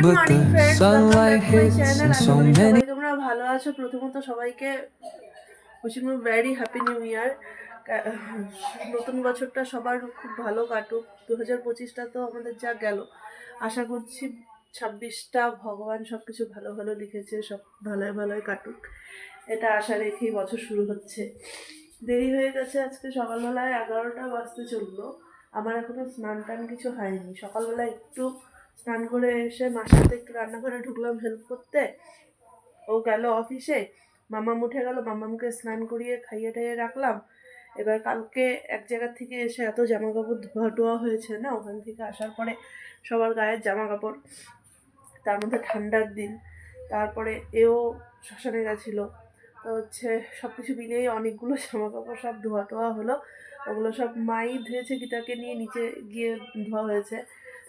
but the sunlight hits in so many. তোমরা ভালো আছো? প্রথমত সবাইকে wishing you very happy new year. নতুন বছরটা সবার খুব ভালো কাটুক। 2025টা তো আমাদের যা গেল, আশা করছি 26টা ভগবান সব কিছু ভালো ভালো লিখেছে, সব ভালোই ভালোই কাটুক, এটা আশা রেখেই বছর শুরু হচ্ছে। দেরি হয়ে গেছে, আজকে সকালবেলায় 11টা বাজতে চললো। আমার এখনও স্নান টান কিছু হয়নি। সকালবেলা একটু স্নান করে এসে মার সাথে একটু রান্নাঘরে ঢুকলাম হেল্প করতে। ও গেল অফিসে, মামাম উঠে গেল, মামামকে স্নান করিয়ে খাইয়ে টাইয়ে রাখলাম। এবার কালকে এক জায়গা থেকে এসে এত জামা কাপড় ধোয়া টোয়া হয়েছে না, ওখান থেকে আসার পরে সবার গায়ের জামা কাপড়, তার মধ্যে ঠান্ডার দিন, তারপরে এও শ্মশানে গেছিলো, তো হচ্ছে সব কিছু মিলিয়েই অনেকগুলো জামা কাপড় সব ধোয়া টোয়া হলো। ওগুলো সব মাই ধুয়েছে, গীতাকে নিয়ে নিচে গিয়ে ধোয়া হয়েছে।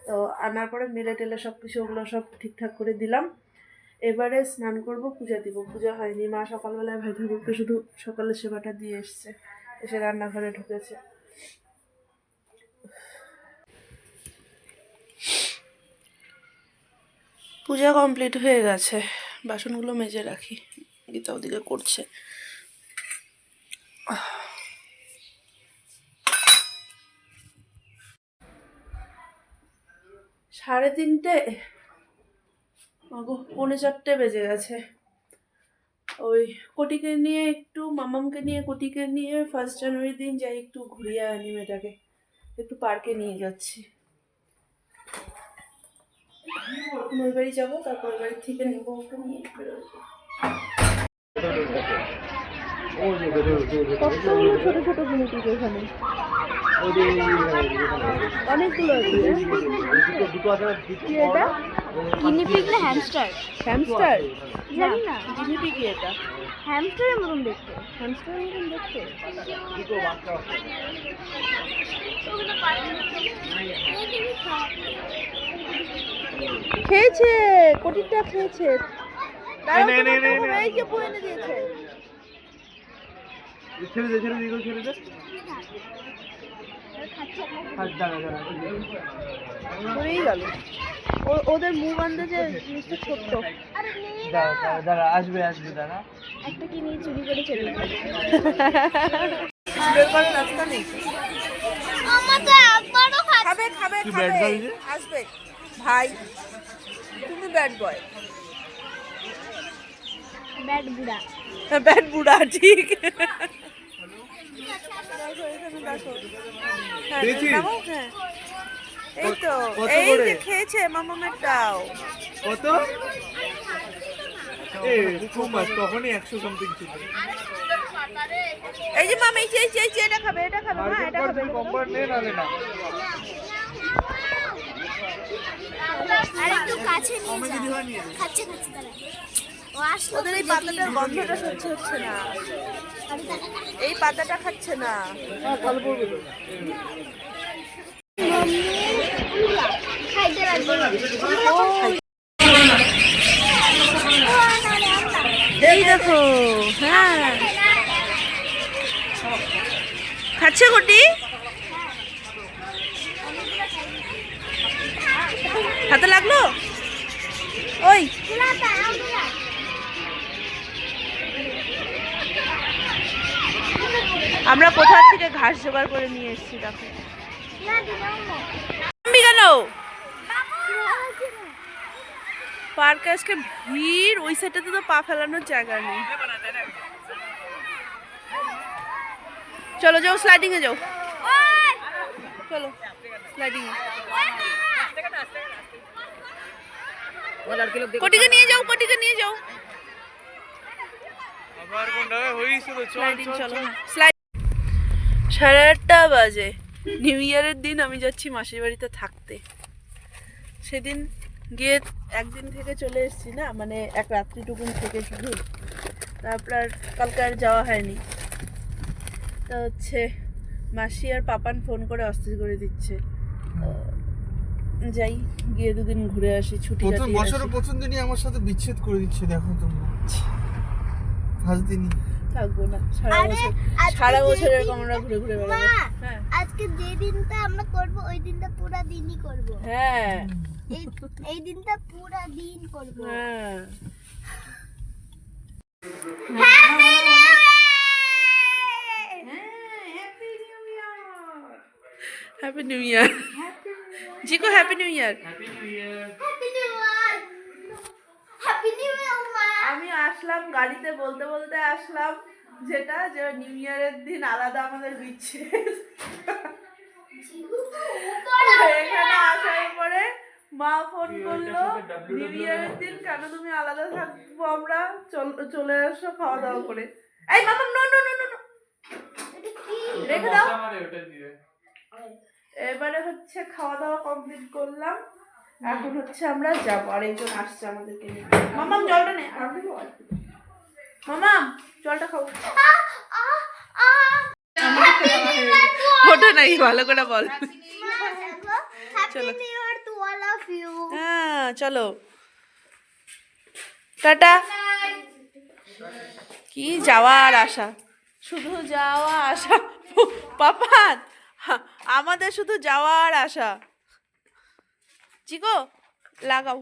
তো আনার পরে মেলে টেলে সব কিছু ওগুলো সব ঠিকঠাক করে দিলাম। এবারে স্নান করব, পূজা দিব। পূজা হয়নি, মা সকালবেলায় ভাই ঠাকুরকে শুধু সকালের সেবাটা দিয়ে এসছে, এসে রান্নাঘরে ঢুকেছে। পূজা কমপ্লিট হয়ে গেছে, বাসনগুলো মেজে রাখি, গীতা ওদিকে করছে। 3:30, 4:45 বেজে গেছে। ওই কোটিকে নিয়ে একটু, মামামকে নিয়ে কোটিকে নিয়ে 1 জানুয়ারি দিন যাই একটু ঘুরিয়ে আনি মেয়েটাকে, একটু পার্কে নিয়ে যাচ্ছি। ওই বাড়ি যাবো, তারপর ওই বাড়ি থেকে নেবো ওকে নিয়ে বেরোবো। ছোট ছোট গুণিটিকে এখানে অনেকগুলো আছে। কি এটা? গিনিপিগ না হ্যামস্টার? হ্যামস্টার জানি না। গিনিপিগ কি এটা? হ্যামস্টারের মতন দেখতে। হ্যামস্টারের মতন দেখতে। খেয়েছে, কোটিটা খেয়েছে। এই যে বয়ে এনে দিয়েছে। ছেড়ে দে, ছেড়ে দে, ছেড়ে দে। হয়েই গেল। ওদের মুখ আন্দাজে জিনিসটা ছোট্ট। দাঁড়া, আসবে আসবে, দাঁড়া। একটা কি নিয়ে চুরি করে চলে গেল। বের করার রাস্তা নেই। আমাদের একবারও খাবে খাবে খাবে, আসবে। ভাই তুমি ব্যাড বয়। ব্যাড বুড়া। ব্যাড বুড়া, ঠিক। এই তো, এই যে খেয়েছে মামামেরটাও। কত? তখনই 100 সামথিং ছিল। এই যে মামা, এই যে এটা খাবে, এটা খাবে, মা এটা খাবে। কম্পার্ট নে না না। আর একটু কাছে নিয়ে যা। খাচ্ছে তারা। ও আসলো। ওদের এই পাতাটার গন্ধটা সহ্য হচ্ছে না, এই পাতাটা খাচ্ছে না। খাইতে লাগবে। এই দেখো, হ্যাঁ খাচ্ছে কোটি। হাতে লাগলো। ওই আমরা কোথা থেকে ঘাস জোগাড় করে নিয়ে এসেছি, দেখো। কেন পার্কে আজকে ভিড়, ওই সাইডটাতে তো পা ফেলানোর জায়গা নেই। চলো যাও, স্লাইডিং এ যাও, চলো স্লাইডিং। কোটিকে নিয়ে যাও, কোটিকে নিয়ে যাও। আবার কোনটা হইছিল? স্লাইডিং চলো। 8:30 বাজে। নিউ ইয়ারের দিন আমি যাচ্ছি মাসির বাড়িতে থাকতে। সেদিন গিয়ে একদিন থেকে চলে এসেছি না, মানে এক রাত্রিটুকুন থেকে শুধু, তারপর আর কালকে আর যাওয়া হয়নি। তা হচ্ছে মাসি আর পাপান ফোন করে অস্থির করে দিচ্ছে, যাই গিয়ে 2 দিন ঘুরে আসি, ছুটি কাটিয়ে আসি। বছরের প্রথম দিনই আমার সাথে বিচ্ছেদ করে দিচ্ছে, দেখো তোমরা। ফার্স্ট দিনই থাকবো না সারা বছর এরকম আমরা ঘুরে ঘুরে বেড়াবো। হ্যাঁ আজকে যে দিনটা আমরা করব ওই দিনটা পুরো দিনই করব। হ্যাঁ, এই দিনটা পুরো দিন করব হ্যাঁ happy new year Jiko happy new year happy new year মা আমি আসলাম গাড়িতে বলতে বলতে আসলাম যেটা যে নিউ ইয়ারের দিন আলাদা আমাদের বিচ্ছেদ এখানে আসার পরে মা ফোন করলো নিউ ইয়ারের দিন কেন তুমি আলাদা থাকবো আমরা চলে এসো খাওয়া দাওয়া করে এই মামা নো নো নো নো রেখে দাও এবারে হচ্ছে খাওয়া দাওয়া কমপ্লিট করলাম এখন হচ্ছে আমরা যাবো আর একজন আসছে আমাদেরকে নিয়ে মামাম জলটা নে মামাম জলটা খাও ওটা নাই ভালো করে বল happy new year to all of you হ্যাঁ চলো টাটা কি যাওয়ার আশা শুধু যাওয়া আশা পাপান আমাদের শুধু যাওয়ার আশা চিকো লাগাও